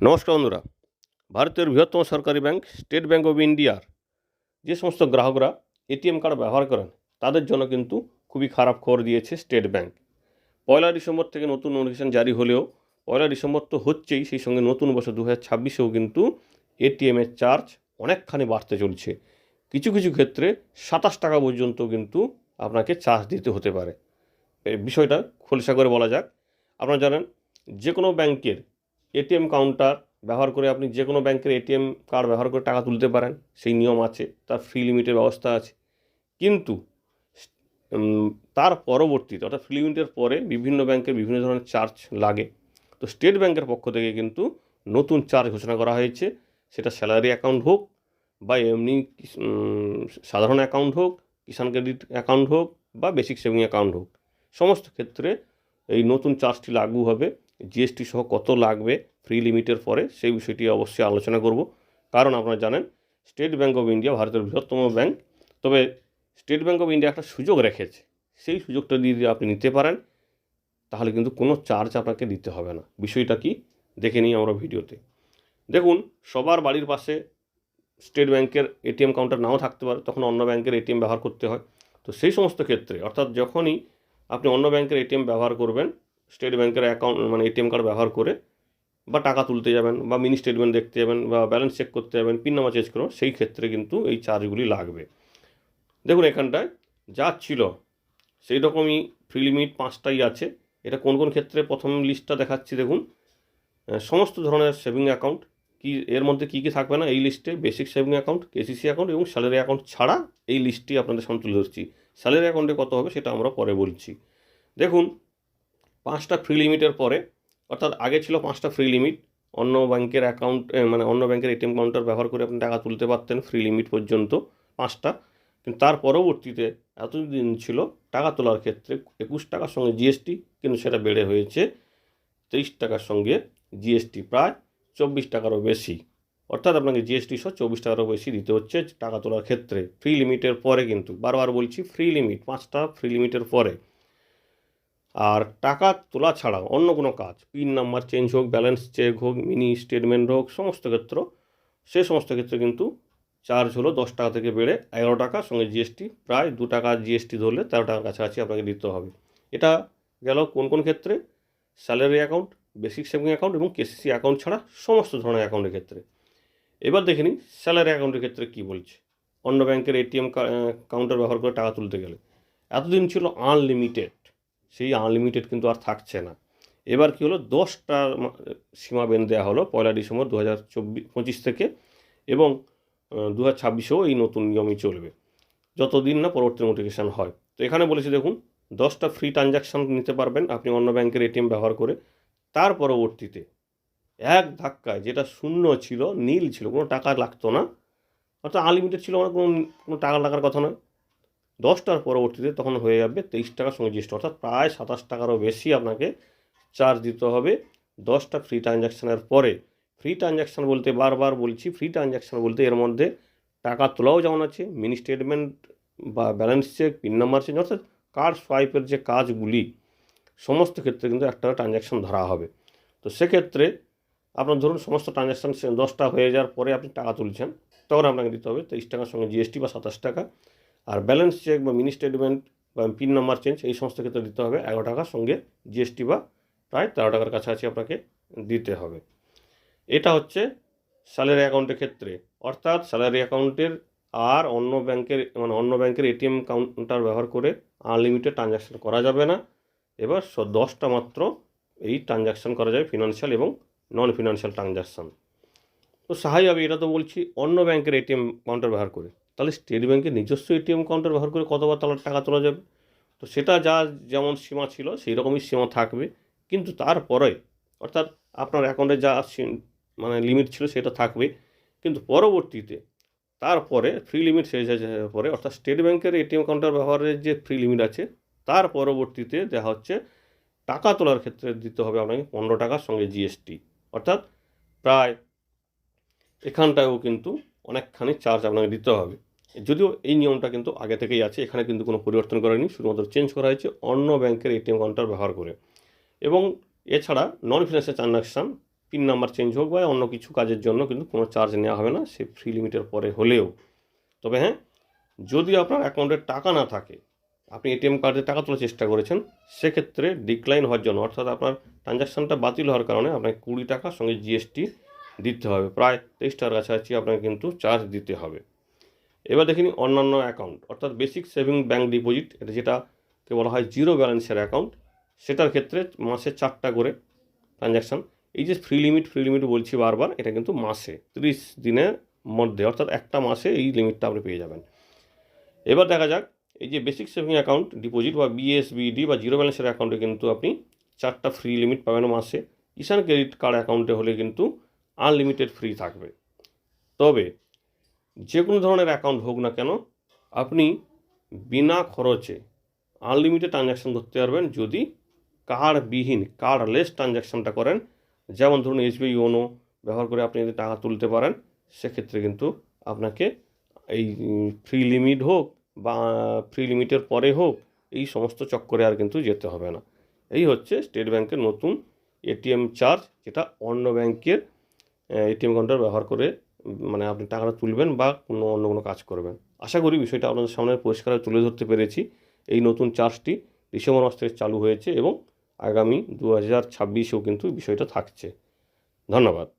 নমস্কার বন্ধুরা। ভারতের বৃহত্তম সরকারি ব্যাংক স্টেট ব্যাংক অফ ইন্ডিয়ার যে সমস্ত গ্রাহকরা এটিএম কার্ড ব্যবহার করেন তাদের জন্য কিন্তু খুবই খারাপ খবর দিয়েছে স্টেট ব্যাংক। 1 ডিসেম্বর থেকে নতুন নোটিফিকেশন জারি হলেও 1 ডিসেম্বর তো হচ্ছেই, সেই সঙ্গে নতুন বছর 2026-এও কিন্তু এটিএমের চার্জ অনেকখানি বাড়তে চলছে। কিছু কিছু ক্ষেত্রে 27 টাকা পর্যন্ত কিন্তু আপনাকে চার্জ দিতে হতে পারে। এই বিষয়টা খোলসা করে বলা যাক। আপনারা জানেন যে কোনো ব্যাংকের এটিএম কাউন্টার ব্যবহার করে আপনি যে কোনো ব্যাংকের এটিএম কার্ড ব্যবহার করে টাকা তুলতে পারেন, সেই নিয়ম আছে, তার ফ্রি লিমিটের ব্যবস্থা আছে। কিন্তু তার পরবর্তীতে অর্থাৎ ফ্রি লিমিটের পরে বিভিন্ন ব্যাংকের বিভিন্ন ধরনের চার্জ লাগে। তো স্টেট ব্যাংকের পক্ষ থেকে কিন্তু নতুন চার্জ ঘোষণা করা হয়েছে, সেটা স্যালারি অ্যাকাউন্ট হোক বা এমনি সাধারণ অ্যাকাউন্ট হোক, কিষাণ ক্রেডিট অ্যাকাউন্ট হোক বা বেসিক সেভিং অ্যাকাউন্ট হোক, সমস্ত ক্ষেত্রে এই নতুন চার্জটি লাগু হবে। জিএসটি সহ কত লাগবে ফ্রি লিমিটের পরে সেই বিষয়টি অবশ্যই আলোচনা করব। কারণ আপনারা জানেন স্টেট ব্যাংক অফ ইন্ডিয়া ভারতের বৃহত্তম ব্যাংক, তবে স্টেট ব্যাংক অফ ইন্ডিয়া একটা সুযোগ রেখেছে, সেই সুযোগটা যদি আপনি নিতে পারেন তাহলে কিন্তু কোনো চার্জ আপনাকে দিতে হবে না। বিষয়টা কি দেখে নিই আমরা ভিডিওতে। দেখুন, সবার বাড়ির পাশে স্টেট ব্যাংকের এটিএম কাউন্টার নাও থাকতে পারে, তখন অন্য ব্যাংকের এটিএম ব্যবহার করতে হয়। তো সেই সমস্ত ক্ষেত্রে অর্থাৎ যখনই আপনি অন্য ব্যাংকের এটিএম ব্যবহার করবেন, স্টেট ব্যাংকের অ্যাকাউন্ট মানে এটিএম কার্ড ব্যবহার করে বা টাকা তুলতে যাবেন বা মিনি স্টেটমেন্ট দেখতে যাবেন বা ব্যালেন্স চেক করতে যাবেন, পিন নাম্বার চেঞ্জ করবেন, সেই ক্ষেত্রে কিন্তু এই চার্জগুলি লাগবে। দেখুন, এখানটায় যা ছিল সেই রকমই ফ্রি লিমিট 5টাই আছে। এটা কোন কোন ক্ষেত্রে প্রথম লিস্টটা দেখাচ্ছি। দেখুন, সমস্ত ধরনের সেভিং অ্যাকাউন্ট, কি এর মধ্যে কী কী থাকবে না এই লিস্টে, basic saving account, KCC account এবং স্যালারি অ্যাকাউন্ট ছাড়া এই লিস্টটি আপনাদের সামনে তুলে ধরছি। স্যালারি অ্যাকাউন্টে কত হবে সেটা আমরা পরে বলছি। দেখুন, 5টা ফ্রি লিমিটের পরে, অর্থাৎ আগে ছিল 5টা ফ্রি লিমিট, অন্য ব্যাংকের অ্যাকাউন্ট মানে অন্য ব্যাংকের এটিএম কাউন্টার ব্যবহার করে আপনি টাকা তুলতে পারতেন ফ্রি লিমিট পর্যন্ত 5টা। কিন্তু তার পরবর্তীতে এতদিন ছিল টাকা তোলার ক্ষেত্রে 21 টাকার সঙ্গে জিএসটি, কিন্তু সেটা বেড়ে হয়েছে 23 টাকার সঙ্গে জিএসটি, প্রায় 24 টাকারও বেশি। অর্থাৎ আপনাকে জিএসটি সহ 24 টাকারও বেশি দিতে হচ্ছে টাকা তোলার ক্ষেত্রে ফ্রি লিমিটের পরে। কিন্তু বারবার বলছি, ফ্রি লিমিট 5টা ফ্রি লিমিটের পরে। আর টাকা তোলা ছাড়া অন্য কোনো কাজ, পিন নাম্বার চেঞ্জ হোক, ব্যালেন্স চেক হোক, মিনি স্টেটমেন্ট হোক, সমস্ত ক্ষেত্র সে সমস্ত ক্ষেত্রে কিন্তু চার্জ হলো 10 টাকা থেকে বেড়ে 11 টাকা, সঙ্গে জিএসটি প্রায় 2 টাকা জিএসটি ধরলে 13 টাকার কাছাকাছি আপনাকে দিতে হবে। এটা গেল কোন কোন ক্ষেত্রে, salary account, basic saving account এবং কেসিসি অ্যাকাউন্ট ছাড়া সমস্ত ধরনের অ্যাকাউন্টের ক্ষেত্রে। এবার দেখে নিই স্যালারি অ্যাকাউন্টের ক্ষেত্রে কী বলছে। অন্য ব্যাংকের এটিএম কাউন্টার ব্যবহার করে টাকা তুলতে গেলে এতদিন ছিল আনলিমিটেড, সেই আনলিমিটেড কিন্তু আর থাকছে না। এবার কী হলো, 10টা সীমা বেঁধে দেওয়া হলো 1 ডিসেম্বর 2025 থেকে, এবং 2026-এও এই নতুন নিয়মই চলবে যতদিন না পরবর্তী নোটিফিকেশান হয়। তো এখানে বলেছি দেখুন, 10টা ফ্রি ট্রানজ্যাকশান নিতে পারবেন আপনি অন্য ব্যাংকের এটিএম ব্যবহার করে। তার পরবর্তীতে এক ধাক্কায় যেটা শূন্য ছিল, নীল ছিল, কোনো টাকা লাগতো না, অর্থাৎ আনলিমিটেড ছিল, মানে কোনো টাকা লাগার কথা নয়। 10টার পরবর্তীতে তখন হয়ে যাবে 23 টাকার সঙ্গে জিএসটি, অর্থাৎ প্রায় 27 টাকারও বেশি আপনাকে চার্জ দিতে হবে 10টা ফ্রি ট্রানজ্যাকশানের পরে। ফ্রি ট্রানজ্যাকশান বলতে বারবার বলছি, ফ্রি ট্রানজ্যাকশান বলতে এর মধ্যে টাকা তোলাও যেমন আছে, মিনি স্টেটমেন্ট বা balance check, pin number change, অর্থাৎ কার্ড সোয়াইপের যে কাজগুলি, সমস্ত ক্ষেত্রে কিন্তু একটা ট্রানজ্যাকশান ধরা হবে। তো সেক্ষেত্রে আপনার ধরুন সমস্ত ট্রানজ্যাকশান 10টা হয়ে যাওয়ার পরে আপনি টাকা তুলছেন, তখন আপনাকে দিতে হবে 23 টাকার সঙ্গে জিএসটি বা 27 টাকা। আর ব্যালেন্স চেক বা মিনি স্টেটমেন্ট বা পিন নাম্বার চেঞ্জ এই সমস্ত ক্ষেত্রে দিতে হবে 11 টাকার সঙ্গে জিএসটি বা প্রায় 13 টাকার কাছাকাছি আপনাকে দিতে হবে। এটা হচ্ছে স্যালারি অ্যাকাউন্টের ক্ষেত্রে, অর্থাৎ স্যালারি অ্যাকাউন্টের আর অন্য ব্যাংকের এটিএম কাউন্টার ব্যবহার করে আনলিমিটেড ট্রানজ্যাকশান করা যাবে না। এবার 10টা মাত্র এই ট্রানজ্যাকশান করা যাবে, ফিনান্সিয়াল এবং নন ফিনান্সিয়াল ট্রানজ্যাকশান। তো স্বাভাবিকভাবে এটা তো বলছি অন্য ব্যাংকের এটিএম কাউন্টার ব্যবহার করে, তাহলে স্টেট ব্যাংকের নিজস্ব এটিএম কাউন্টার ব্যবহার করে কতবার টাকা তোলা যাবে? তো সেটা যেমন সীমা ছিল সেই রকমই সীমা থাকবে, কিন্তু তারপরে অর্থাৎ আপনার অ্যাকাউন্টে যা লিমিট ছিল সেটা থাকবে, কিন্তু পরবর্তীতে তারপরে ফ্রি লিমিট শেষ হয়ে যাওয়ার পরে, অর্থাৎ স্টেট ব্যাংকের এটিএম কাউন্টার ব্যবহারের যে ফ্রি লিমিট আছে তার পরবর্তীতে দেখা হচ্ছে টাকা তোলার ক্ষেত্রে দিতে হবে আপনাকে 15 টাকার সঙ্গে জিএসটি, অর্থাৎ প্রায় এখানটায়ও কিন্তু অনেকখানি চার্জ আপনাকে দিতে হবে। যদিও এই নিয়মটা কিন্তু আগে থেকেই আছে, এখানে কিন্তু কোনো পরিবর্তন করেনি, শুধুমাত্র চেঞ্জ করা হয়েছে অন্য ব্যাংকের এটিএম কাউন্টার ব্যবহার করে। এবং এছাড়া non financial transaction pin number change হোক বা অন্য কিছু কাজের জন্য কিন্তু কোনো চার্জ নেওয়া হবে না, সে ফ্রি লিমিটের পরে হলেও। তবে হ্যাঁ, যদি আপনার অ্যাকাউন্টে টাকা না থাকে, আপনি এটিএম কার্ডে টাকা তোলার চেষ্টা করেছেন, সেক্ষেত্রে ডিক্লাইন হওয়ার জন্য, অর্থাৎ আপনার ট্রানজ্যাকশানটা বাতিল হওয়ার কারণে আপনাকে 20 টাকা সঙ্গে জিএসটি দিতে হবে, প্রায় 23 টাকার কাছাকাছি আপনাকে কিন্তু চার্জ দিতে হবে। এবার দেখিনি অন্যান্য অ্যাকাউন্ট, অর্থাৎ বেসিক সেভিং ব্যাঙ্ক ডিপোজিট, এটা যেটাকে বলা হয় জিরো ব্যালেন্সের অ্যাকাউন্ট, সেটার ক্ষেত্রে মাসে 4টা করে ট্রানজ্যাকশান। এই যে ফ্রি লিমিট বলছি বারবার, এটা কিন্তু মাসে 30 দিনের মধ্যে, অর্থাৎ একটা মাসে এই লিমিটটা আপনি পেয়ে যাবেন। এবার দেখা যাক, এই যে বেসিক সেভিং অ্যাকাউন্ট ডিপোজিট বা বিএসবিডি বা জিরো ব্যালেন্সের অ্যাকাউন্টে কিন্তু আপনি 4টা ফ্রি লিমিট পাবেন মাসে। কিষাণ ক্রেডিট কার্ড অ্যাকাউন্টে হলে কিন্তু আনলিমিটেড ফ্রি থাকবে। তবে যে কোনো ধরনের অ্যাকাউন্ট হোক না কেন, আপনি বিনা খরচে আনলিমিটেড ট্রানজ্যাকশান করতে পারবেন যদি কার্ডবিহীন, কার্ডলেস ট্রানজ্যাকশানটা করেন। যেমন ধরুন এসবিআই ইওনো ব্যবহার করে আপনি যদি টাকা তুলতে পারেন, সেক্ষেত্রে কিন্তু আপনাকে এই ফ্রি লিমিট হোক বা ফ্রি লিমিটের পরে হোক, এই সমস্ত চক্করে আর কিন্তু যেতে হবে না। এই হচ্ছে স্টেট ব্যাংকের নতুন এটিএম চার্জ, যেটা অন্য ব্যাংকের এটিএম কাউন্টার ব্যবহার করে মানে আপনি টাকাটা তুলবেন বা অন্য কোনো কাজ করবেন। আশা করি বিষয়টা আপনাদের সামনে পরিষ্কার তুলে ধরতে পেরেছি। এই নতুন চার্জটি ডিসেম্বর মাস থেকে চালু হয়েছে এবং আগামী 2026-এও কিন্তু বিষয়টা থাকছে। ধন্যবাদ।